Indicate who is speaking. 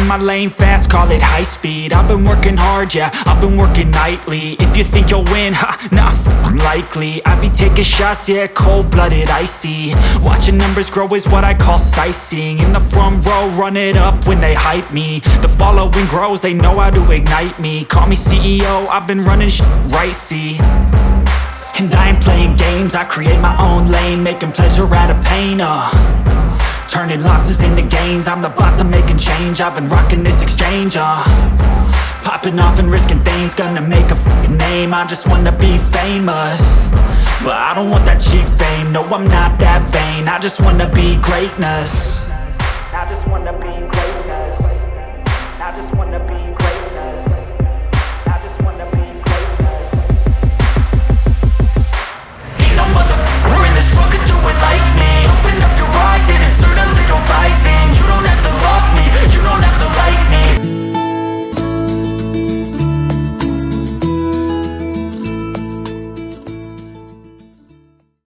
Speaker 1: My lane fast, call it high speed. I've been working hard, yeah, I've been working nightly. If you think you'll win, ha, nah, likely. I be taking shots, yeah, cold-blooded, icy. Watching numbers grow is what I call sightseeing. In the front row, run it up when they hype me. The following grows, they know how to ignite me. Call me CEO, I've been running right, see. And I ain't playing games, I create my own lane, making pleasure out of pain, turning losses into gains. I'm the boss, I'm making change. I've been rocking this exchange, popping off and risking things. Gonna make a f***ing name. I just wanna be famous, but I don't want that cheap fame. No, I'm not that vain. I just wanna be greatness.